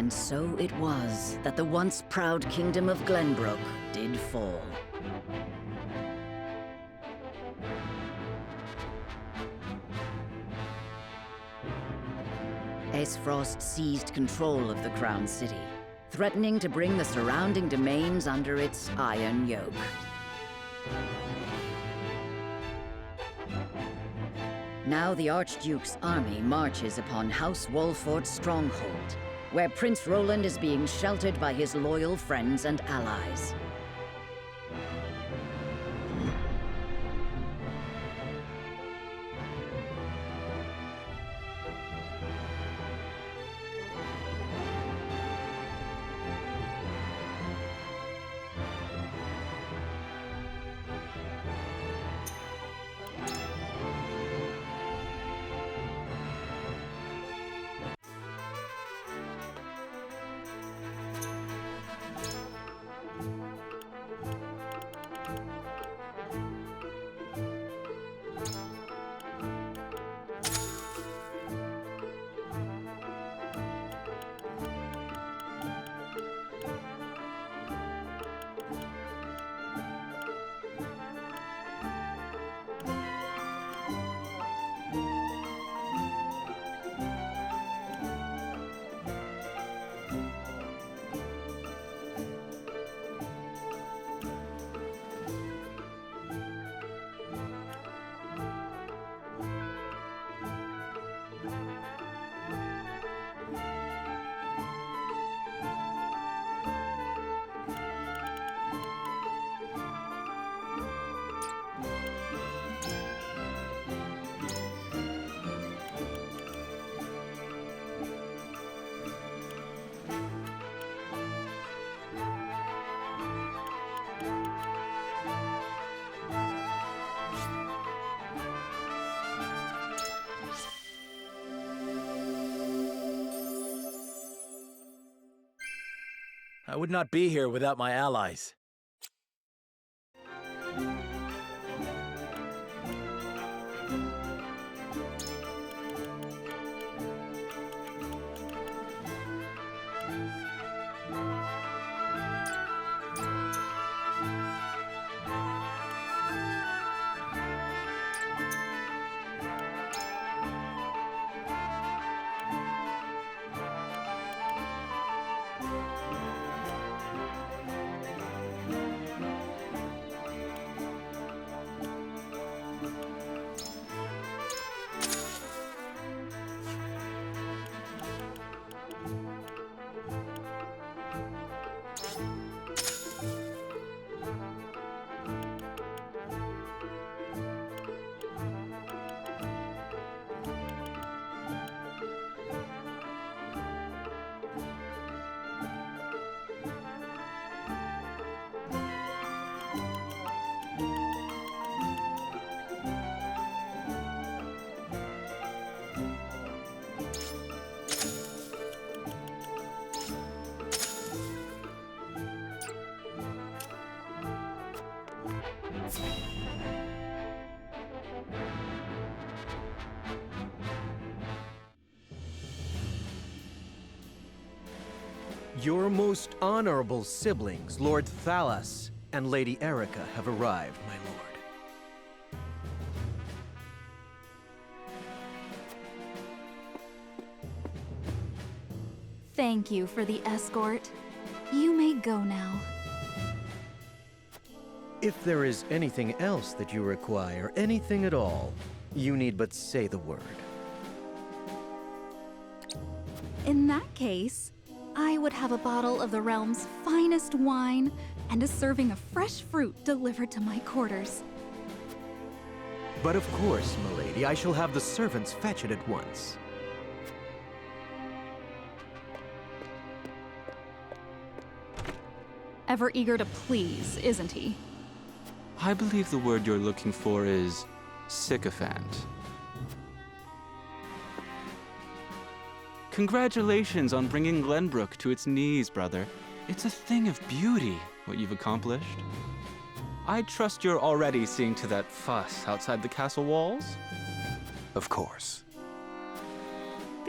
And so it was that the once proud kingdom of Glenbrook did fall. Frost seized control of the Crown City, threatening to bring the surrounding domains under its iron yoke. Now the Archduke's army marches upon House Wolfort's stronghold, where Prince Roland is being sheltered by his loyal friends and allies. I would not be here without my allies. Your most honorable siblings, Lord Thalas and Lady Erica, have arrived, my lord. Thank you for the escort. You may go now. If there is anything else that you require, anything at all, you need but say the word. In that case, I would have a bottle of the realm's finest wine and a serving of fresh fruit delivered to my quarters. But of course, milady, I shall have the servants fetch it at once. Ever eager to please, isn't he? I believe the word you're looking for is sycophant. Congratulations on bringing Glenbrook to its knees, brother. It's a thing of beauty, what you've accomplished. I trust you're already seeing to that fuss outside the castle walls? Of course.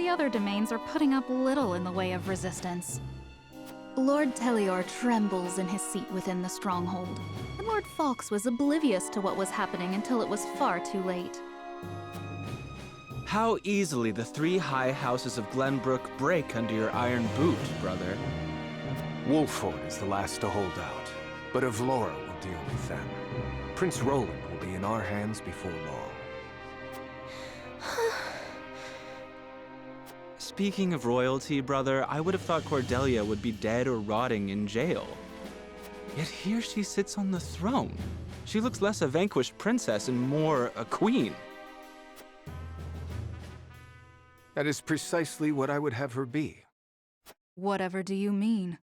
the other domains are putting up little in the way of resistance. Lord Telior trembles in his seat within the stronghold, and Lord Falks was oblivious to what was happening until it was far too late. How easily the three high houses of Glenbrook break under your iron boot, brother. Wolford is the last to hold out, but Avlora will deal with them. Prince Roland will be in our hands before long. Speaking of royalty, brother, I would have thought Cordelia would be dead or rotting in jail. Yet here she sits on the throne. She looks less a vanquished princess and more a queen. That is precisely what I would have her be. Whatever do you mean?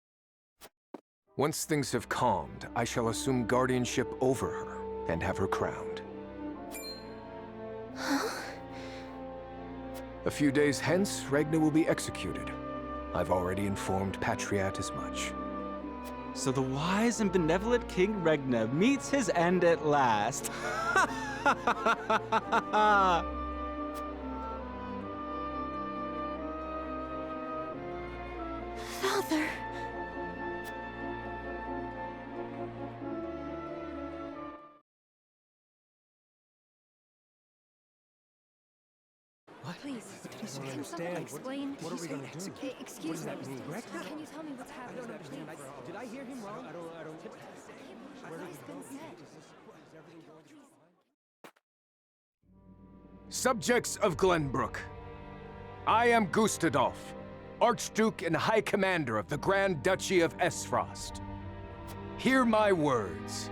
Once things have calmed, I shall assume guardianship over her and have her crowned. A few days hence, Regna will be executed. I've already informed Patriat as much. So the wise and benevolent King Regna meets his end at last. Father! Please, can someone explain? What are we going to do? Excuse me. Can you tell me what's happening, please? Did I hear him wrong? What has been said? Subjects of Glenbrook, I am Gustadolf, Archduke and High Commander of the Grand Duchy of Esfrost. Hear my words.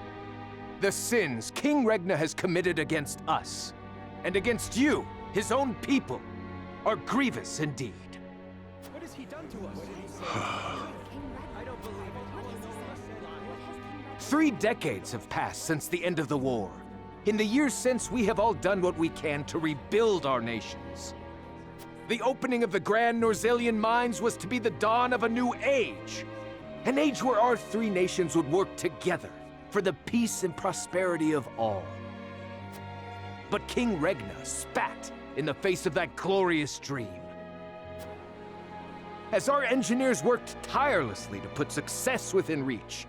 The sins King Regna has committed against us, and against you, his own people, are grievous indeed. What has he done to us? 3 decades have passed since the end of the war. In the years since, we have all done what we can to rebuild our nations. The opening of the Grand Norzelian mines was to be the dawn of a new age. An age where our 3 nations would work together for the peace and prosperity of all. But King Regna spat in the face of that glorious dream. As our engineers worked tirelessly to put success within reach,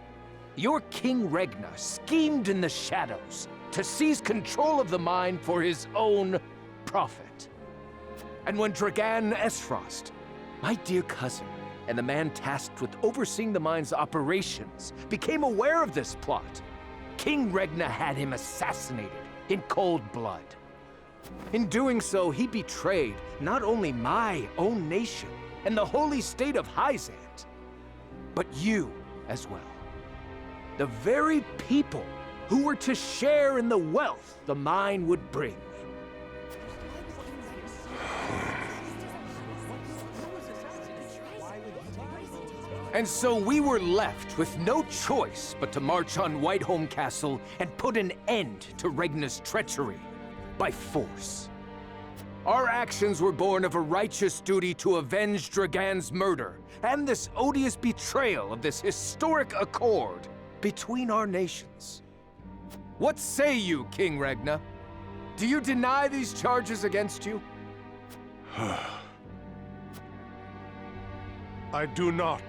your King Regna schemed in the shadows to seize control of the mine for his own profit. And when Dragan Esfrost, my dear cousin, and the man tasked with overseeing the mine's operations, became aware of this plot, King Regna had him assassinated in cold blood. In doing so, he betrayed not only my own nation and the holy state of Hyzant, but you as well. The very people who were to share in the wealth the mine would bring. And so we were left with no choice but to march on Whiteholm Castle and put an end to Regna's treachery by force. Our actions were born of a righteous duty to avenge Dragan's murder and this odious betrayal of this historic accord between our nations. What say you, King Regna? Do you deny these charges against you? I do not.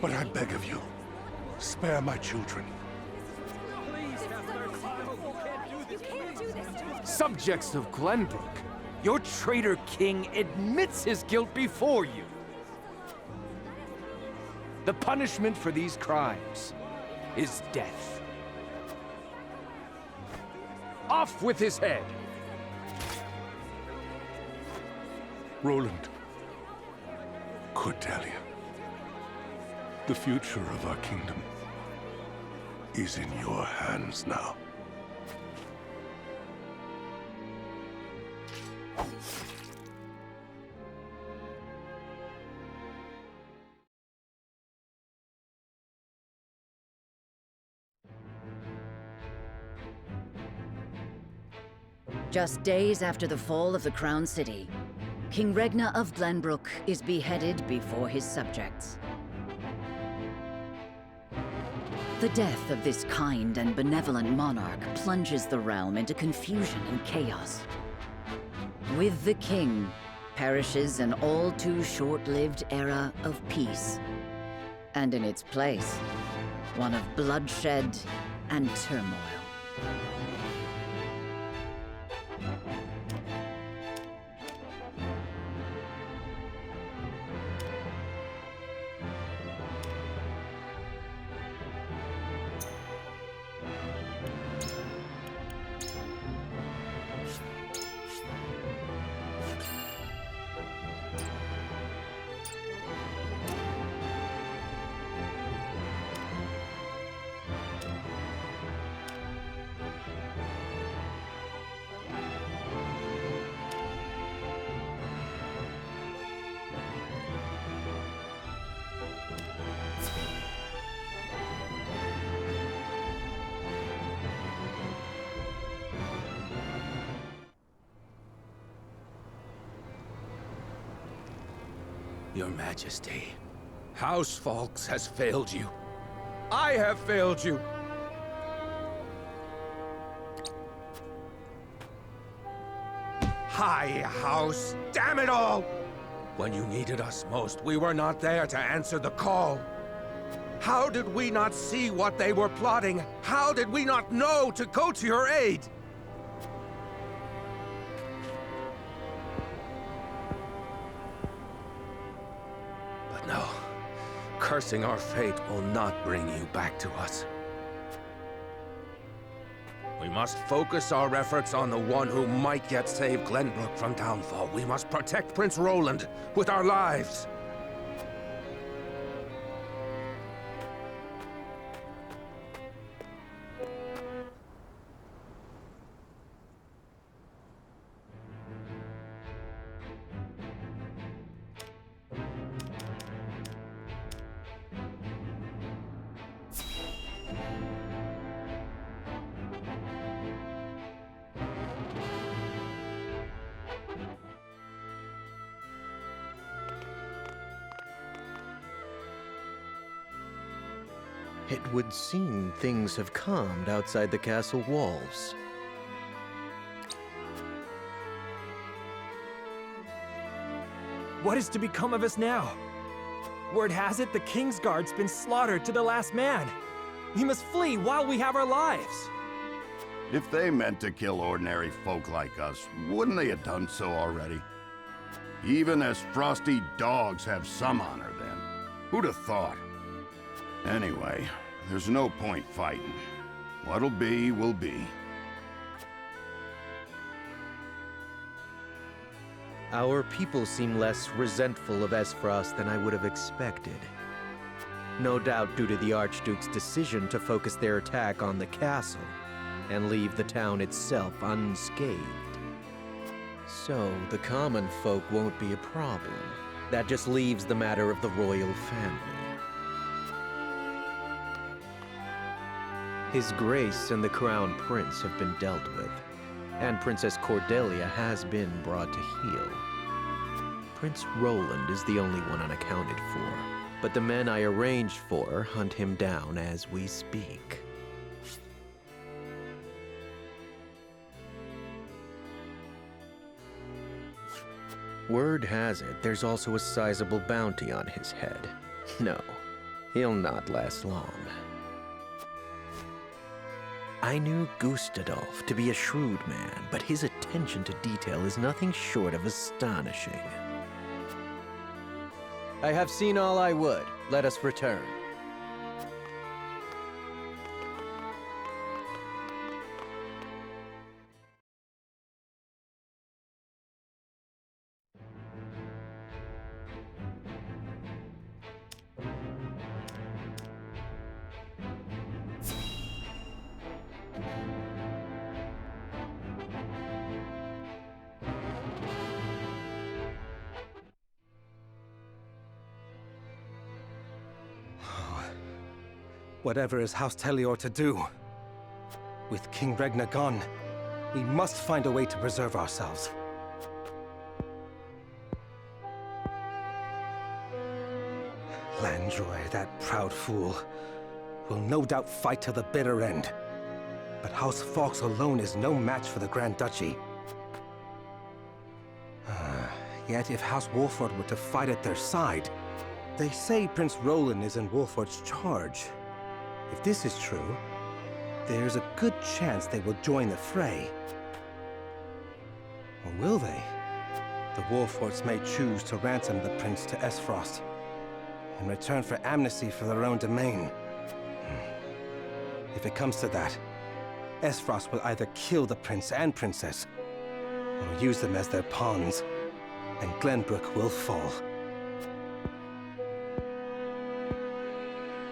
But I beg of you, spare my children. Subjects of Glenbrook, your traitor king admits his guilt before you. The punishment for these crimes is death. Off with his head! Roland, Cordelia, the future of our kingdom is in your hands now. Just days after the fall of the Crown City, King Regna of Glenbrook is beheaded before his subjects. The death of this kind and benevolent monarch plunges the realm into confusion and chaos. With the king perishes an all too short-lived era of peace. And in its place, one of bloodshed and turmoil. Your Majesty, House Fawkes has failed you. I have failed you. High House, damn it all! When you needed us most, we were not there to answer the call. How did we not see what they were plotting? How did we not know to go to your aid? But no, cursing our fate will not bring you back to us. We must focus our efforts on the one who might yet save Glenbrook from downfall. We must protect Prince Roland with our lives. It would seem things have calmed outside the castle walls. What is to become of us now? Word has it the King's Guard's been slaughtered to the last man. We must flee while we have our lives. If they meant to kill ordinary folk like us, wouldn't they have done so already? Even as frosty dogs have some honor then. Who'd have thought? Anyway, there's no point fighting. What'll be, will be. Our people seem less resentful of Esfrost than I would have expected. No doubt due to the Archduke's decision to focus their attack on the castle and leave the town itself unscathed. So the common folk won't be a problem. That just leaves the matter of the royal family. His Grace and the Crown Prince have been dealt with, and Princess Cordelia has been brought to heel. Prince Roland is the only one unaccounted for, but the men I arranged for hunt him down as we speak. Word has it there's also a sizable bounty on his head. No, he'll not last long. I knew Gustadolf to be a shrewd man, but his attention to detail is nothing short of astonishing. I have seen all I would. Let us return. Whatever is House Telior to do, with King Regna gone, we must find a way to preserve ourselves. Landroy, that proud fool, will no doubt fight to the bitter end. But House Fawkes alone is no match for the Grand Duchy. Yet if House Wolford were to fight at their side, they say Prince Roland is in Wolford's charge. If this is true, there's a good chance they will join the fray. Or will they? The Wolfords may choose to ransom the prince to Esfrost in return for amnesty for their own domain. If it comes to that, Esfrost will either kill the prince and princess, or use them as their pawns, and Glenbrook will fall.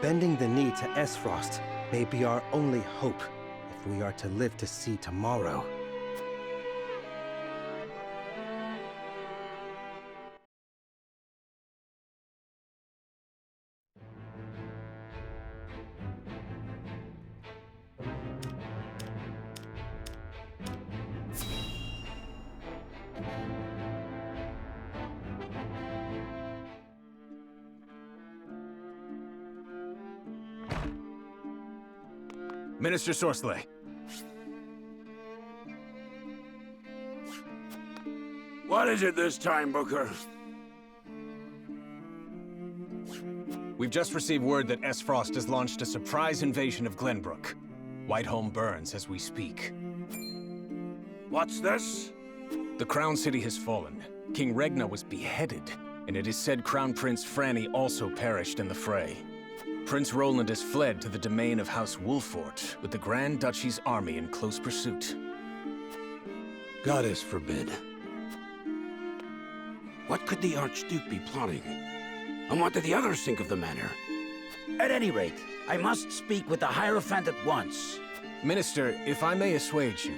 Bending the knee to Esfrost may be our only hope if we are to live to see tomorrow. Minister Sorsley. What is it this time, Booker? We've just received word that Esfrost has launched a surprise invasion of Glenbrook. Whiteholm burns as we speak. What's this? The Crown City has fallen. King Regna was beheaded, and it is said Crown Prince Franny also perished in the fray. Prince Roland has fled to the domain of House Wolford, with the Grand Duchy's army in close pursuit. Goddess forbid. What could the Archduke be plotting? And what did the others think of the matter? At any rate, I must speak with the Hierophant at once. Minister, if I may assuage you,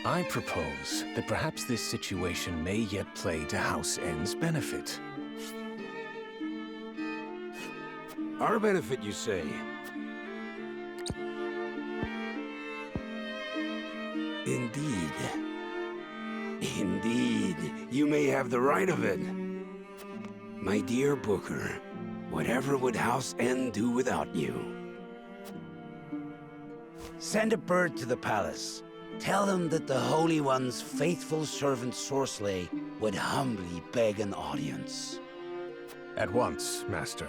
I propose that perhaps this situation may yet play to House N's benefit. Our benefit, you say? Indeed. Indeed, you may have the right of it. My dear Booker, whatever would House N do without you? Send a bird to the palace. Tell them that the Holy One's faithful servant Sorsley would humbly beg an audience. At once, Master.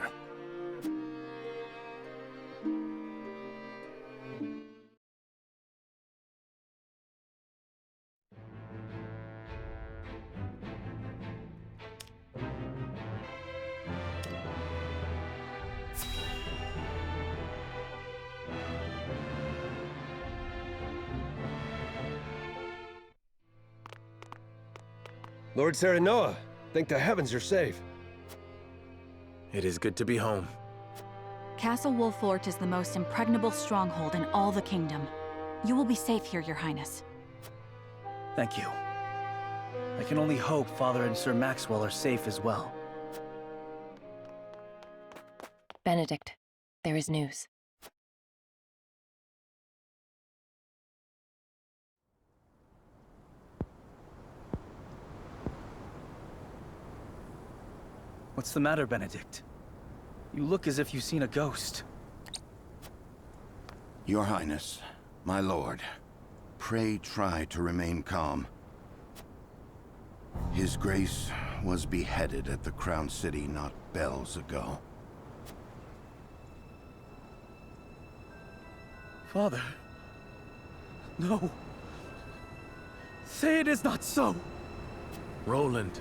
Lord Serenoa, thank the heavens you're safe. It is good to be home. Castle Wolfort is the most impregnable stronghold in all the kingdom. You will be safe here, Your Highness. Thank you. I can only hope Father and Sir Maxwell are safe as well. Benedict, there is news. What's the matter, Benedict? You look as if you've seen a ghost. Your Highness, my lord, pray try to remain calm. His Grace was beheaded at the Crown City not bells ago. Father. No. Say it is not so. Roland.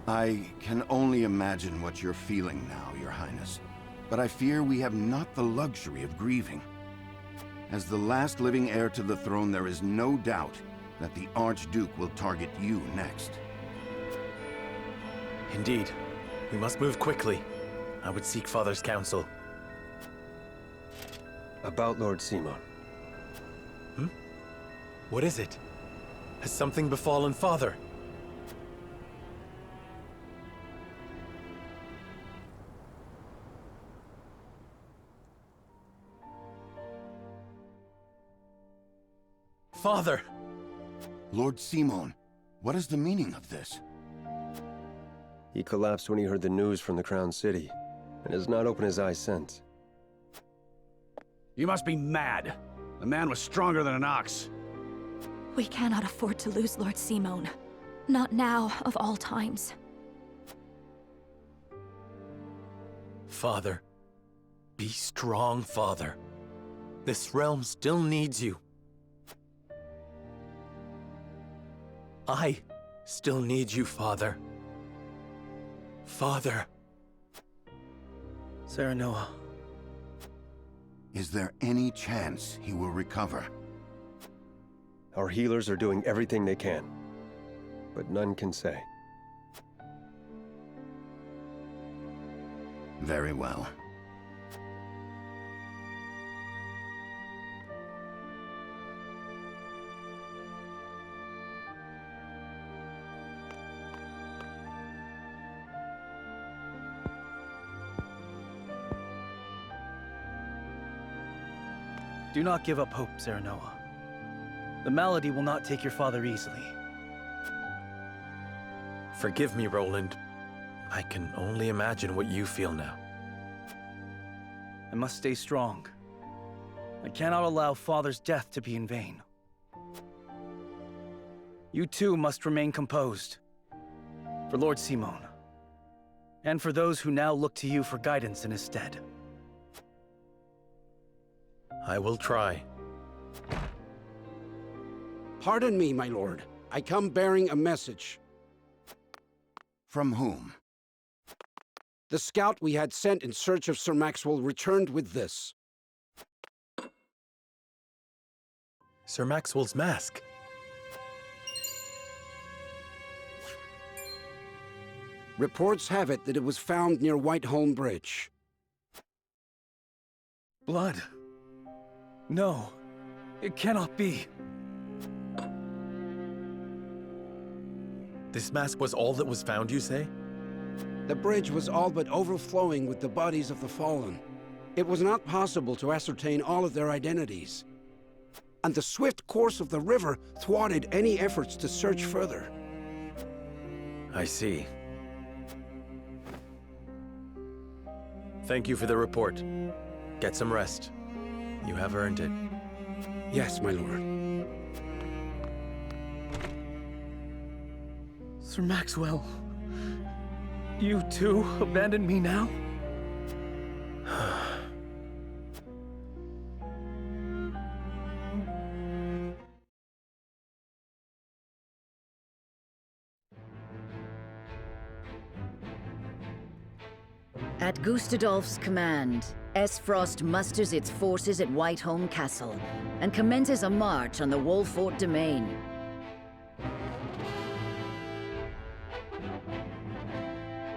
I can only imagine what you're feeling now, Your Highness. But I fear we have not the luxury of grieving. As the last living heir to the throne, there is no doubt that the Archduke will target you next. Indeed. We must move quickly. I would seek Father's counsel. About Lord Simon. What is it? Has something befallen Father? Father! Lord Simon, what is the meaning of this? He collapsed when he heard the news from the Crown City, and has not opened his eyes since. You must be mad. The man was stronger than an ox. We cannot afford to lose Lord Simon. Not now, of all times. Father, be strong, Father. This realm still needs you. I still need you, Father. Father. Serenoa. Is there any chance he will recover? Our healers are doing everything they can, but none can say. Very well. Do not give up hope, Serenoa. The malady will not take your father easily. Forgive me, Roland. I can only imagine what you feel now. I must stay strong. I cannot allow Father's death to be in vain. You too must remain composed. For Lord Simon. And for those who now look to you for guidance in his stead. I will try. Pardon me, my lord. I come bearing a message. From whom? The scout we had sent in search of Sir Maxwell returned with this. Sir Maxwell's mask. Reports have it that it was found near Whiteholm Bridge. Blood. No, it cannot be. This mask was all that was found, you say? The bridge was all but overflowing with the bodies of the fallen. It was not possible to ascertain all of their identities. And the swift course of the river thwarted any efforts to search further. I see. Thank you for the report. Get some rest. You have earned it. Yes, my lord. Sir Maxwell, you too abandon me now? At Gustadolf's command, Esfrost musters its forces at Whiteholm Castle and commences a march on the Wolfort domain.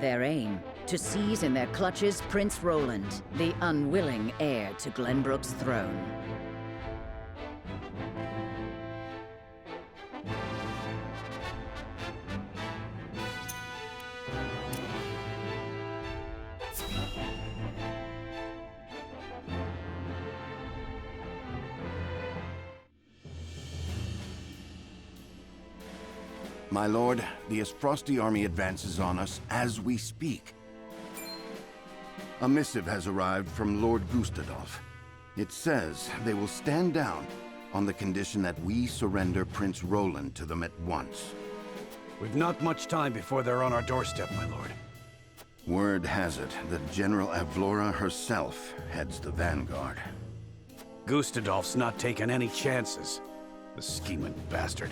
Their aim, to seize in their clutches Prince Roland, the unwilling heir to Glenbrook's throne. My lord, the Esfrosti army advances on us as we speak. A missive has arrived from Lord Gustadolf. It says they will stand down on the condition that we surrender Prince Roland to them at once. We've not much time before they're on our doorstep, my lord. Word has it that General Avlora herself heads the vanguard. Gustadolf's not taking any chances. The scheming bastard.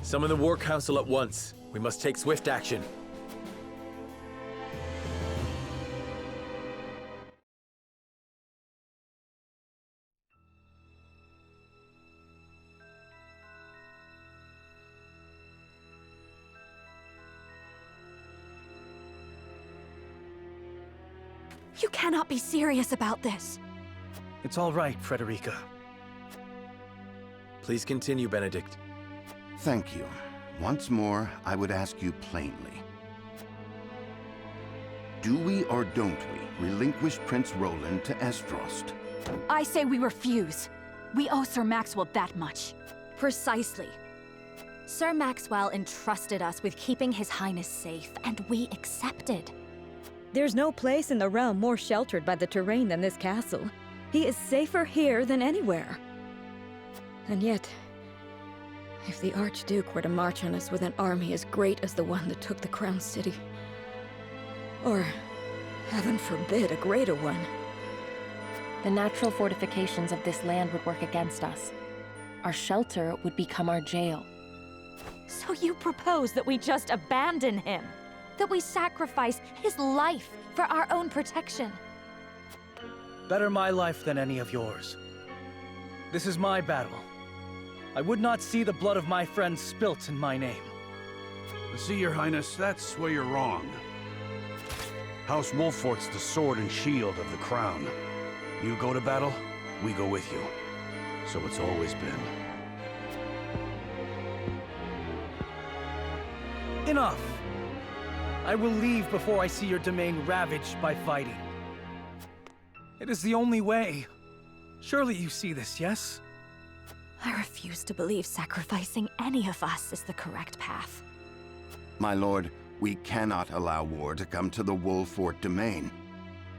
Summon the War Council at once. We must take swift action. You cannot be serious about this. It's all right, Frederica. Please continue, Benedict. Thank you. Once more, I would ask you plainly. Do we or don't we relinquish Prince Roland to Esfrost? I say we refuse. We owe Sir Maxwell that much. Precisely. Sir Maxwell entrusted us with keeping His Highness safe, and we accepted. There's no place in the realm more sheltered by the terrain than this castle. He is safer here than anywhere. And yet, If the Archduke were to march on us with an army as great as the one that took the Crown City, or, heaven forbid, a greater one, the natural fortifications of this land would work against us. Our shelter would become our jail. So you propose that we just abandon him? That we sacrifice his life for our own protection? Better my life than any of yours. This is my battle. I would not see the blood of my friends spilt in my name. See, Your Highness, that's where you're wrong. House Wolfort's the sword and shield of the crown. You go to battle, we go with you. So it's always been. Enough! I will leave before I see your domain ravaged by fighting. It is the only way. Surely you see this, yes? I refuse to believe sacrificing any of us is the correct path. My lord, we cannot allow war to come to the Wolfort domain.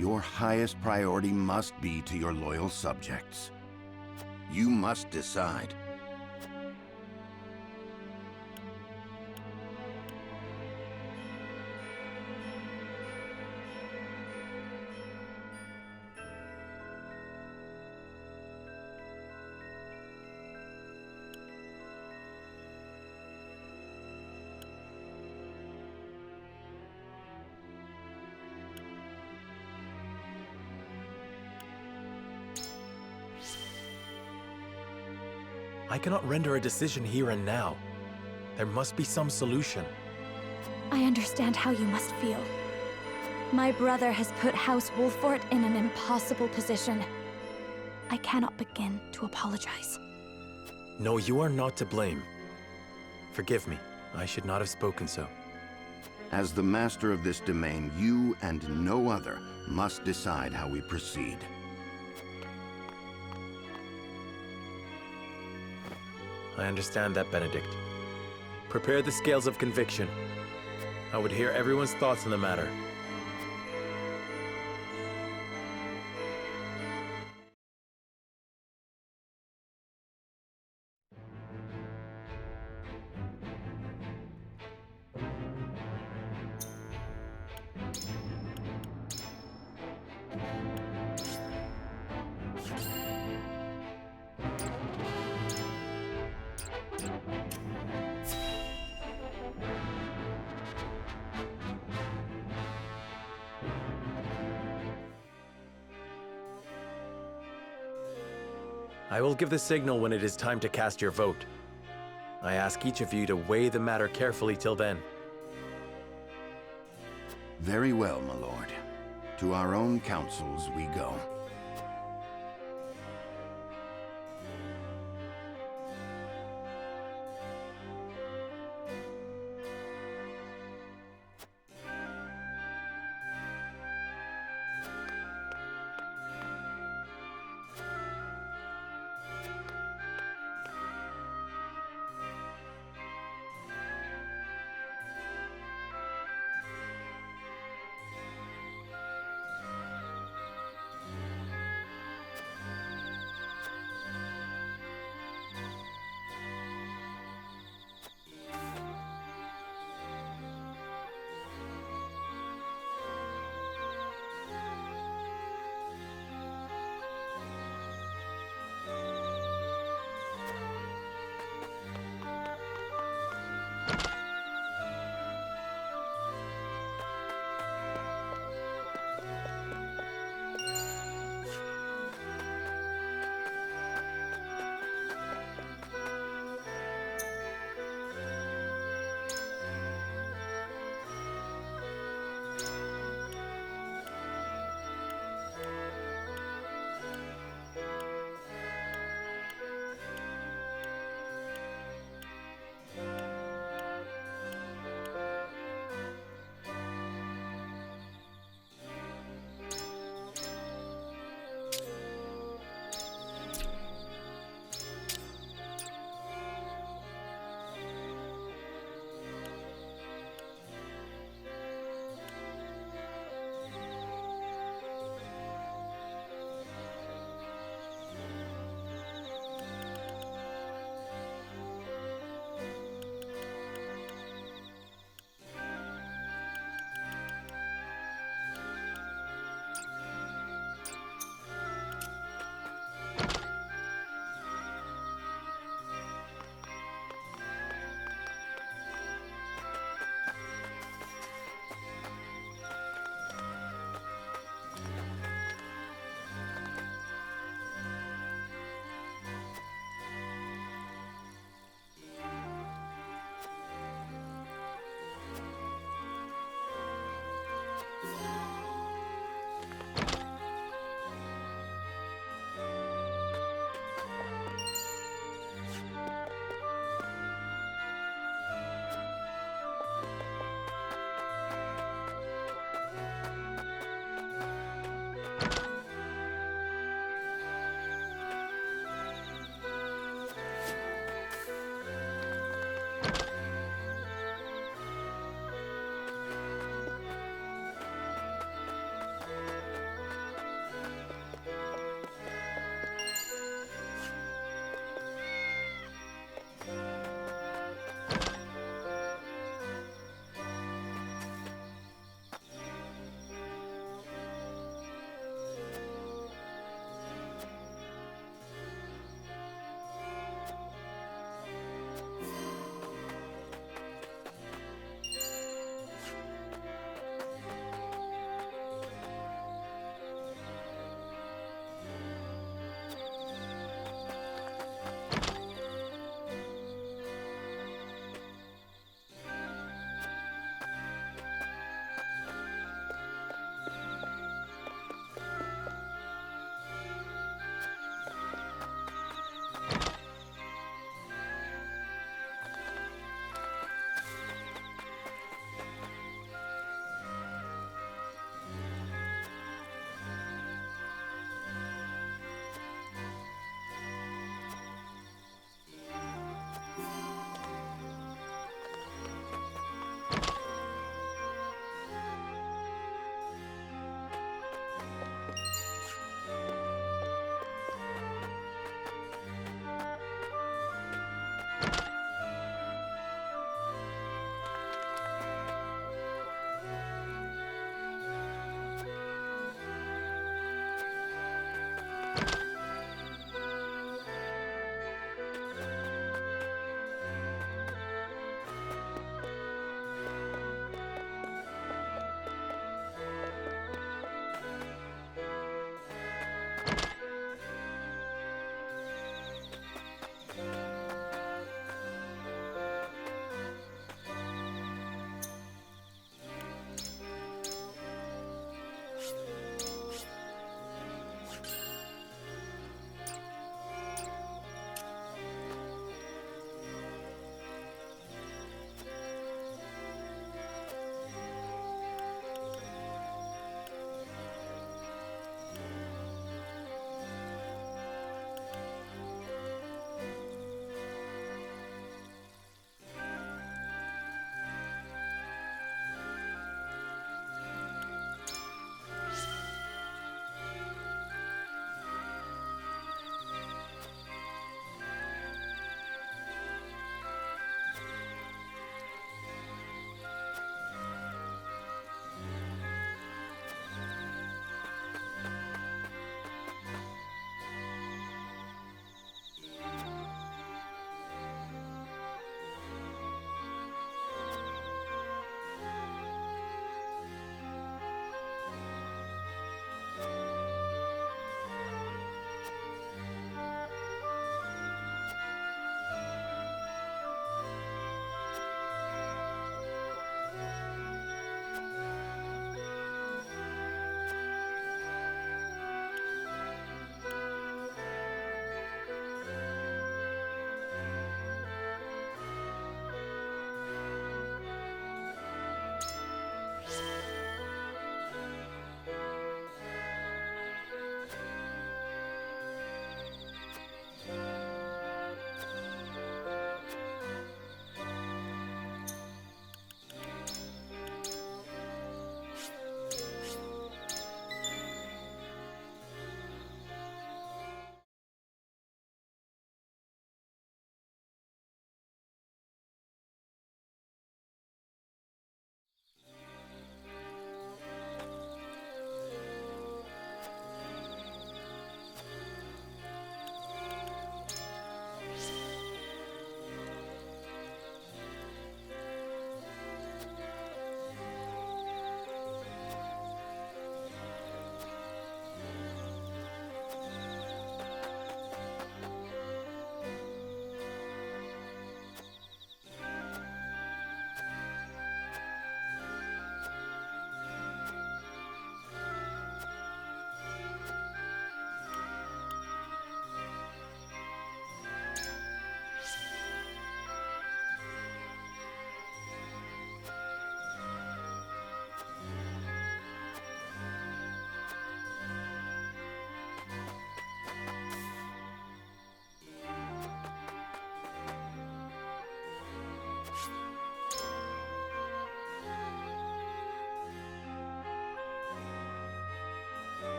Your highest priority must be to your loyal subjects. You must decide. I cannot render a decision here and now. There must be some solution. I understand how you must feel. My brother has put House Wolfort in an impossible position. I cannot begin to apologize. No, you are not to blame. Forgive me. I should not have spoken so. As the master of this domain, you and no other must decide how we proceed. I understand that, Benedict. Prepare the scales of conviction. I would hear everyone's thoughts on the matter. I will give the signal when it is time to cast your vote. I ask each of you to weigh the matter carefully till then. Very well, my lord. To our own councils we go.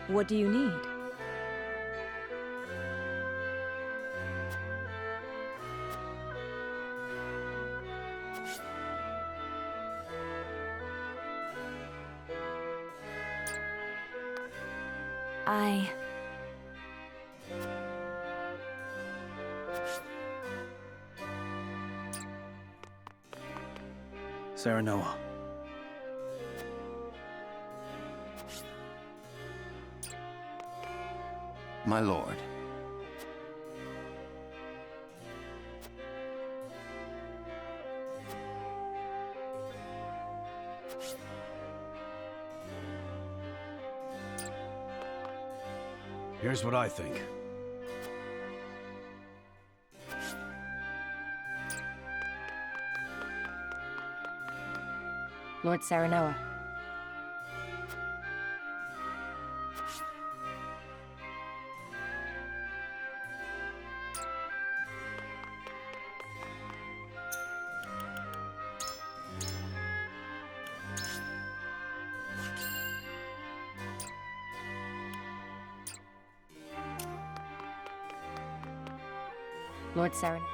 What do you need? Serenoa. My lord. Here's what I think. Lord Serenoa. Lord Serenoa.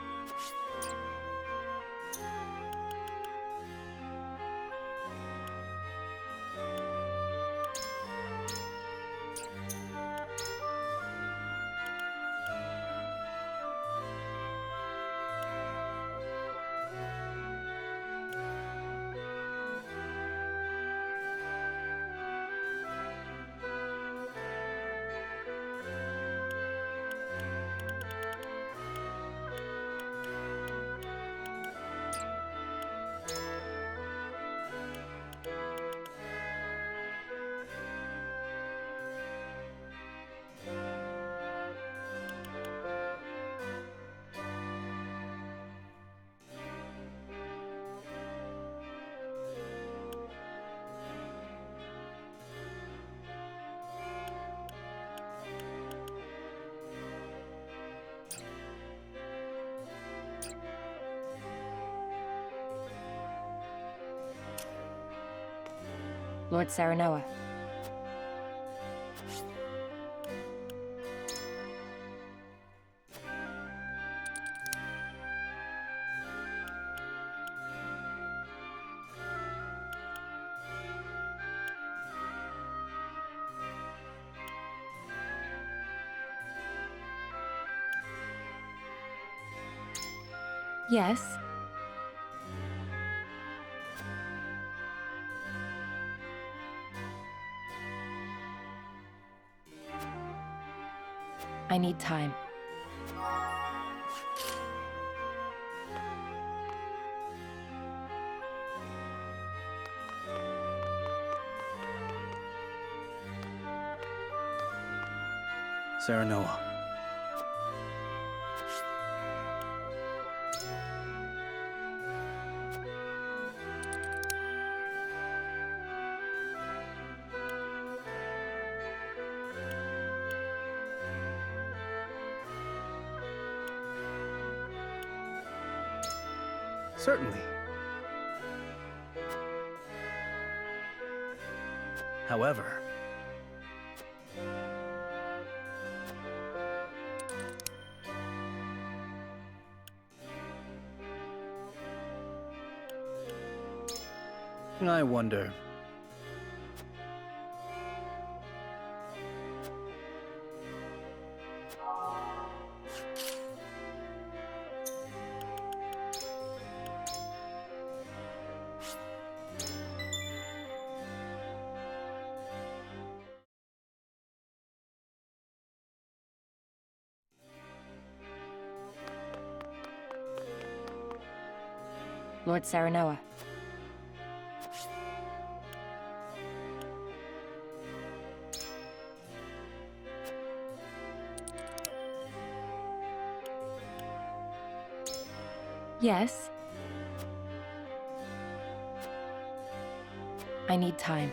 Lord Serenoa. Yes. I need time. Serenoa. Certainly. However, I wonder. Lord Serenoa. Yes. I need time.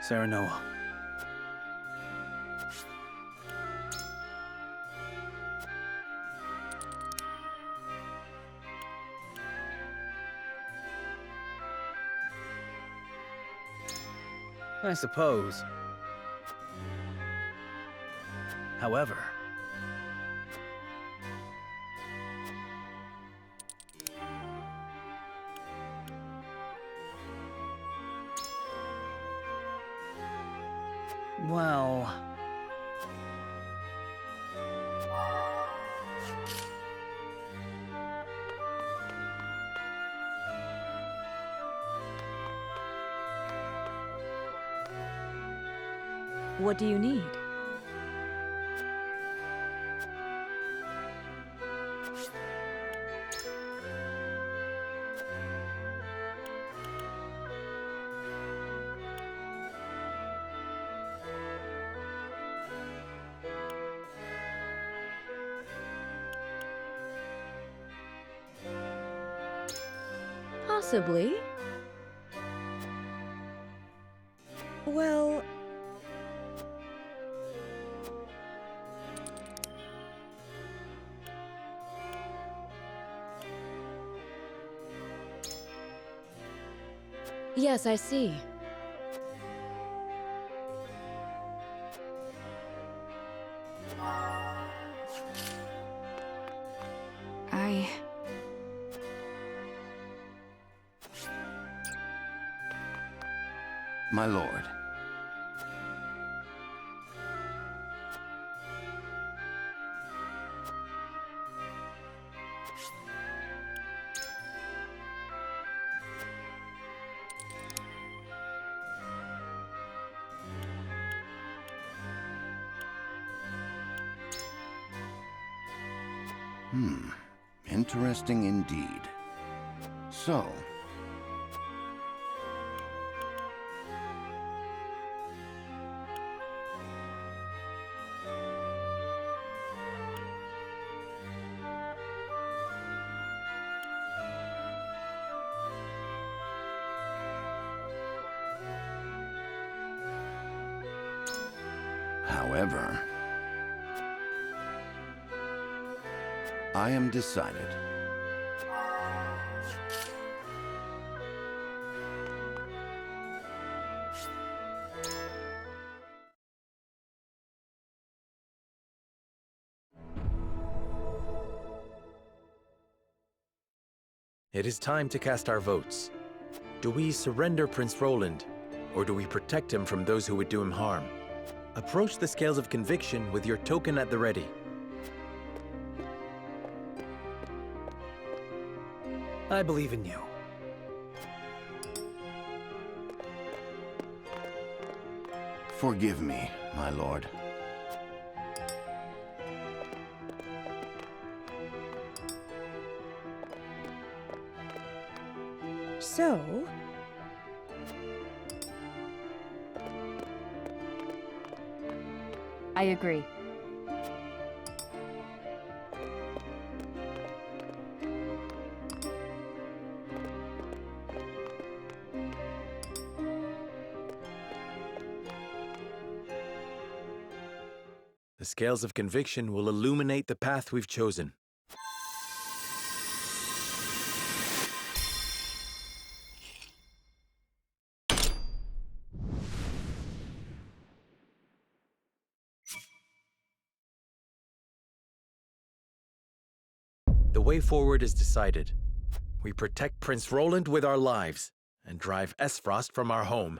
Serenoa. I suppose. However... well... What do you need? Possibly. Well... Yes, I see. My lord. Interesting indeed. So... However... I am decided. It is time to cast our votes. Do we surrender Prince Roland, or do we protect him from those who would do him harm? Approach the scales of conviction with your token at the ready. I believe in you. Forgive me, my lord. So... I agree. The scales of conviction will illuminate the path we've chosen. The way forward is decided. We protect Prince Roland with our lives, and drive Esfrost from our home.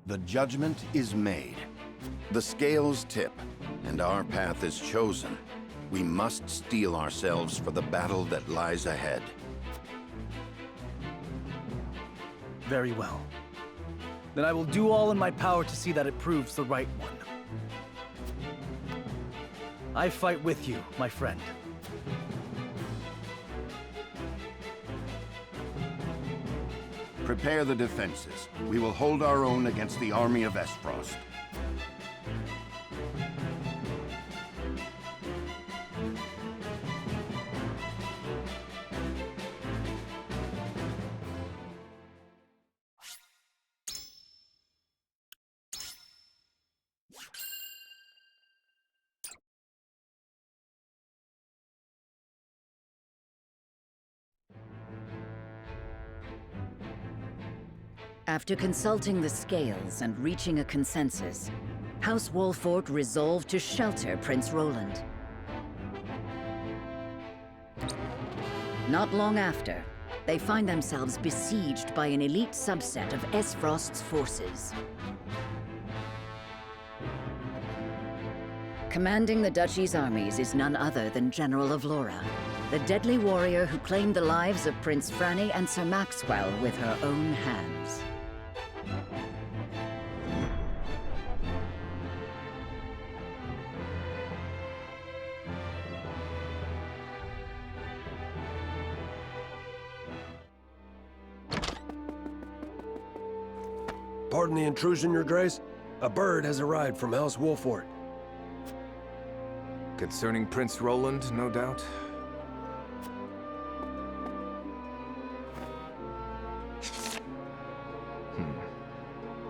The judgment is made. The scales tip, and our path is chosen. We must steel ourselves for the battle that lies ahead. Very well. Then I will do all in my power to see that it proves the right one. I fight with you, my friend. Prepare the defenses. We will hold our own against the army of Esfrost. After consulting the scales and reaching a consensus, House Wolfort resolved to shelter Prince Roland. Not long after, they find themselves besieged by an elite subset of Esfrost's forces. Commanding the Duchy's armies is none other than General of Laura, the deadly warrior who claimed the lives of Prince Franny and Sir Maxwell with her own hands. Pardon the intrusion, Your Grace. A bird has arrived from House Wolfort. Concerning Prince Roland, no doubt?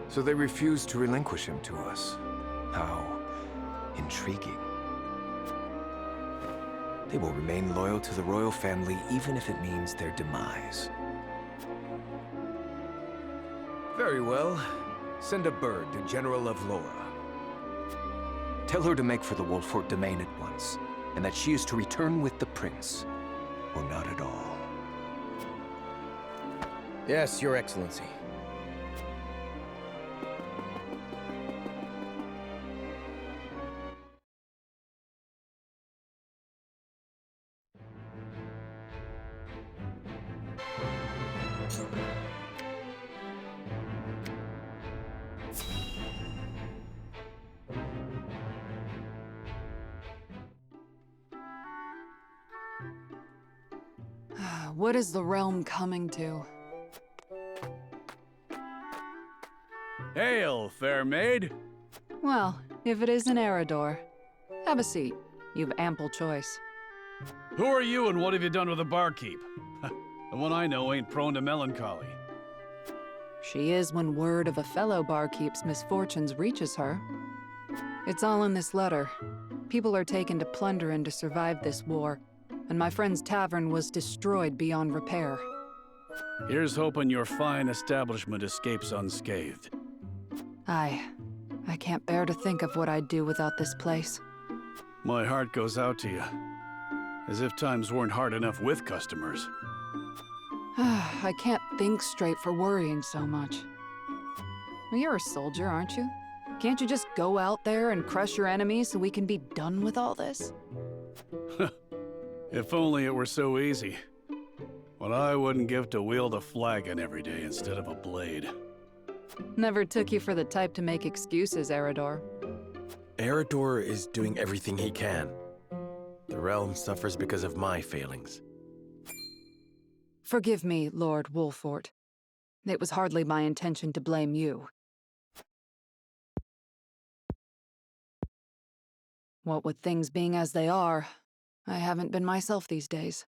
So they refused to relinquish him to us. How intriguing. They will remain loyal to the royal family even if it means their demise. Very well. Send a bird to General of Laura. Tell her to make for the Wolfort domain at once, and that she is to return with the prince, or not at all. Yes, Your Excellency. What is the realm coming to? Hail, fair maid! Well, if it isn't Eredor. Have a seat. You've ample choice. Who are you and what have you done with the barkeep? The one I know ain't prone to melancholy. She is when word of a fellow barkeep's misfortunes reaches her. It's all in this letter. People are taken to plunder and to survive this war, and my friend's tavern was destroyed beyond repair. Here's hoping your fine establishment escapes unscathed. I can't bear to think of what I'd do without this place. My heart goes out to you. As if times weren't hard enough with customers. I can't think straight for worrying so much. Well, you're a soldier, aren't you? Can't you just go out there and crush your enemies so we can be done with all this? If only it were so easy. What I wouldn't give to wield a flagon every day instead of a blade. Never took you for the type to make excuses, Eredor. Eredor is doing everything he can. The realm suffers because of my failings. Forgive me, Lord Wolfort. It was hardly my intention to blame you. What with things being as they are, I haven't been myself these days.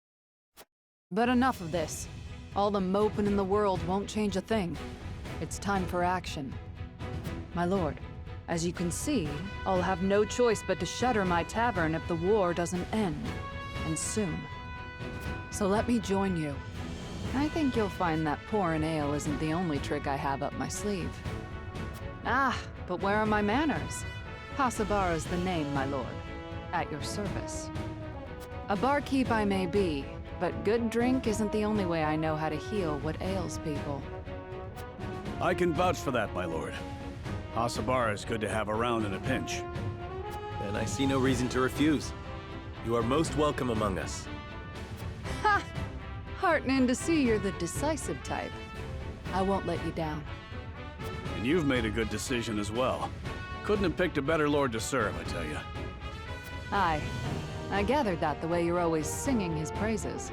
But enough of this. All the moping in the world won't change a thing. It's time for action. My lord, as you can see, I'll have no choice but to shutter my tavern if the war doesn't end, and soon. So let me join you. I think you'll find that pouring ale isn't the only trick I have up my sleeve. Ah, but where are my manners? Hasabara's the name, my lord. At your service. A barkeep I may be, but good drink isn't the only way I know how to heal what ails people. I can vouch for that, my lord. Hasabara is good to have around in a pinch. And I see no reason to refuse. You are most welcome among us. Ha! Heartening to see you're the decisive type. I won't let you down. And you've made a good decision as well. Couldn't have picked a better lord to serve, I tell you. Aye. I gathered that the way you're always singing his praises.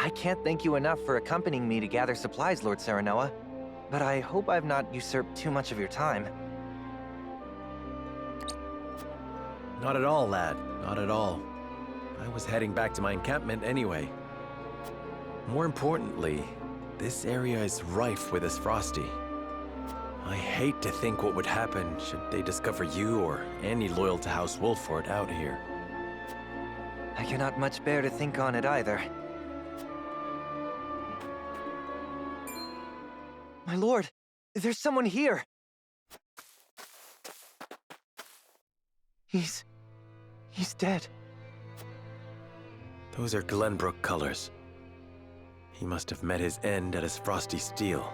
I can't thank you enough for accompanying me to gather supplies, Lord Serenoa. But I hope I've not usurped too much of your time. Not at all, lad. Not at all. I was heading back to my encampment anyway. More importantly, this area is rife with Asfrosti. I hate to think what would happen should they discover you or any loyal to House Wolfort out here. I cannot much bear to think on it either. My lord, there's someone here! He's dead. Those are Glenbrook colors. He must have met his end at his frosty steel.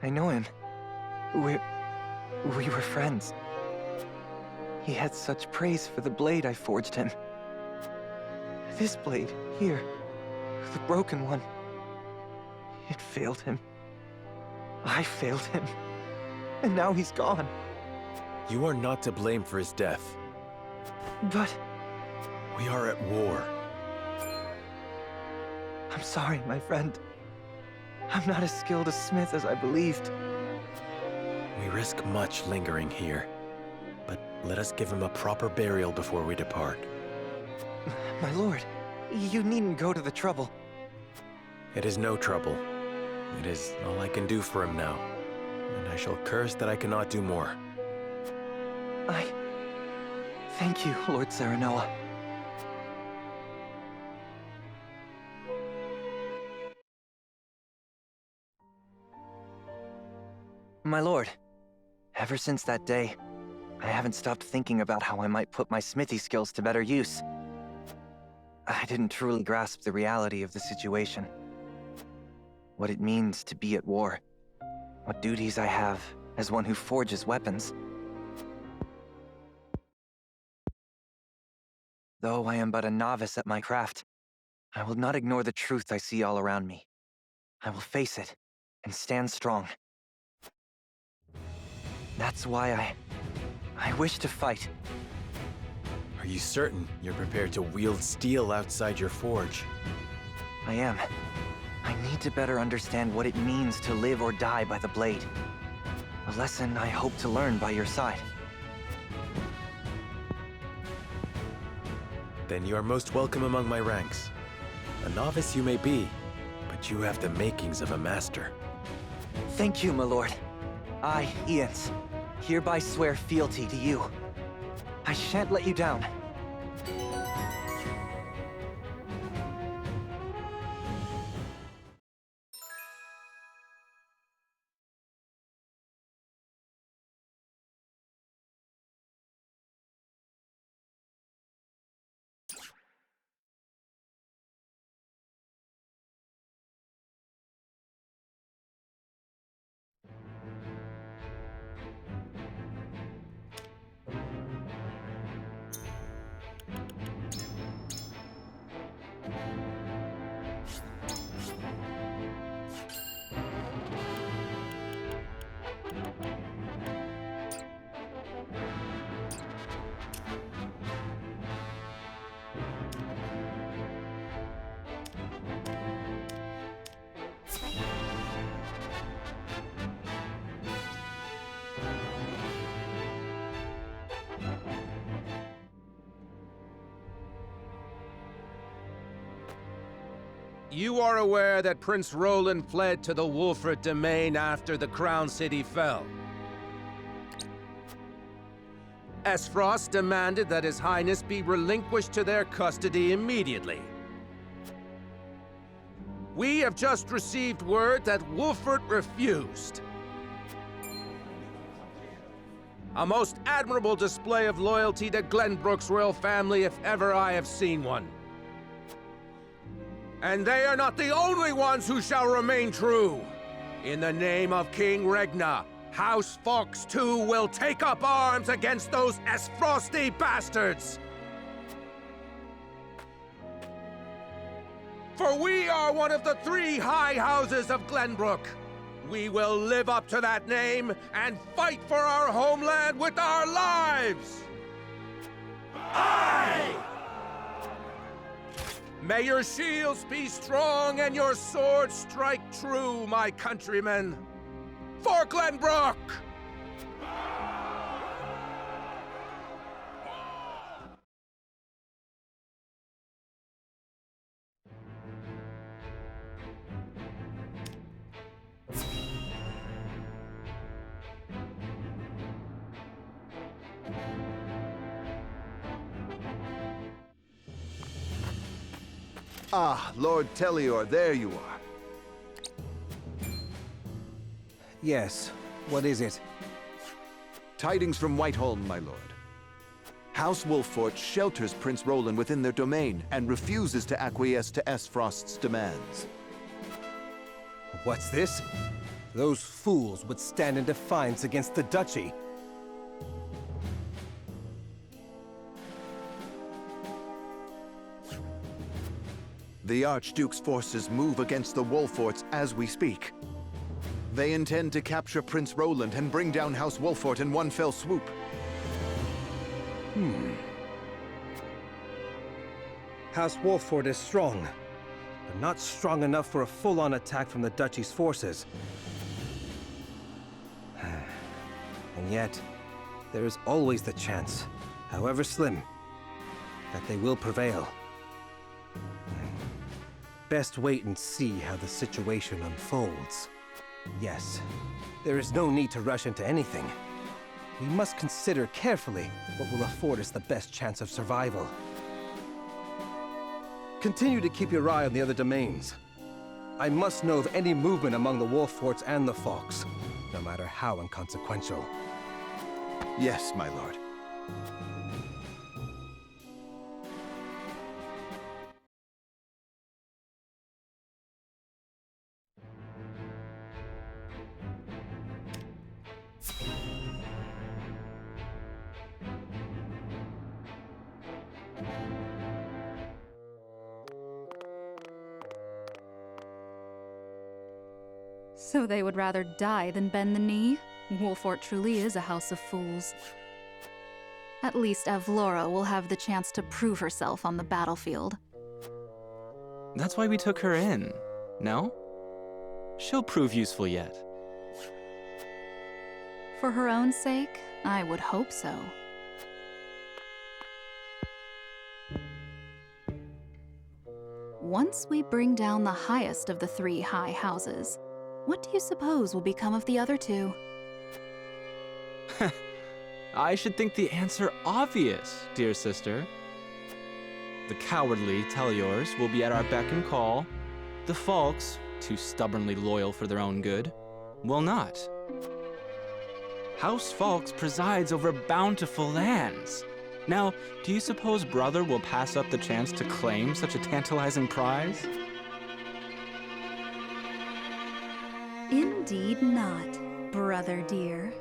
I know him. We were friends. He had such praise for the blade I forged him. This blade, here, the broken one, it failed him. I failed him. And now he's gone. You are not to blame for his death. But... we are at war. I'm sorry, my friend. I'm not as skilled a smith as I believed. We risk much lingering here, but let us give him a proper burial before we depart. My lord, you needn't go to the trouble. It is no trouble. It is all I can do for him now, and I shall curse that I cannot do more. Thank you, Lord Serenoa. My lord, ever since that day, I haven't stopped thinking about how I might put my smithy skills to better use. I didn't truly grasp the reality of the situation. What it means to be at war. What duties I have as one who forges weapons. Though I am but a novice at my craft, I will not ignore the truth I see all around me. I will face it and stand strong. That's why I wish to fight. Are you certain you're prepared to wield steel outside your forge? I am. I need to better understand what it means to live or die by the blade. A lesson I hope to learn by your side. Then you are most welcome among my ranks. A novice you may be, but you have the makings of a master. Thank you, my lord. I, Ians, hereby swear fealty to you. I shan't let you down. You are aware that Prince Roland fled to the Wolfort domain after the Crown City fell. Esfrost demanded that His Highness be relinquished to their custody immediately. We have just received word that Wolfort refused. A most admirable display of loyalty to Glenbrook's royal family if ever I have seen one. And they are not the only ones who shall remain true. In the name of King Regna, House Fox too will take up arms against those Esfrosti bastards! For we are one of the 3 high houses of Glenbrook. We will live up to that name and fight for our homeland with our lives! Aye! May your shields be strong and your swords strike true, my countrymen. For Glenbrook! Ah, Lord Telior, there you are. Yes, what is it? Tidings from Whiteholm, my lord. House Wolffort shelters Prince Roland within their domain and refuses to acquiesce to Frost's demands. What's this? Those fools would stand in defiance against the duchy. The Archduke's forces move against the Wolfforts as we speak. They intend to capture Prince Roland and bring down House Wolffort in one fell swoop. House Wolffort is strong, but not strong enough for a full-on attack from the duchy's forces. And yet, there is always the chance, however slim, that they will prevail. Best wait and see how the situation unfolds. Yes, there is no need to rush into anything. We must consider carefully what will afford us the best chance of survival. Continue to keep your eye on the other domains. I must know of any movement among the Wolfforts and the Fox, no matter how inconsequential. Yes, my lord. So they would rather die than bend the knee? Wolffort truly is a house of fools. At least Avlora will have the chance to prove herself on the battlefield. That's why we took her in, no? She'll prove useful yet. For her own sake, I would hope so. Once we bring down the highest of the 3 high houses, what do you suppose will become of the other 2? I should think the answer obvious, dear sister. The cowardly Teliors will be at our beck and call. The Falks, too stubbornly loyal for their own good, will not. House Falks presides over bountiful lands. Now, do you suppose Brother will pass up the chance to claim such a tantalizing prize? Indeed not, brother dear.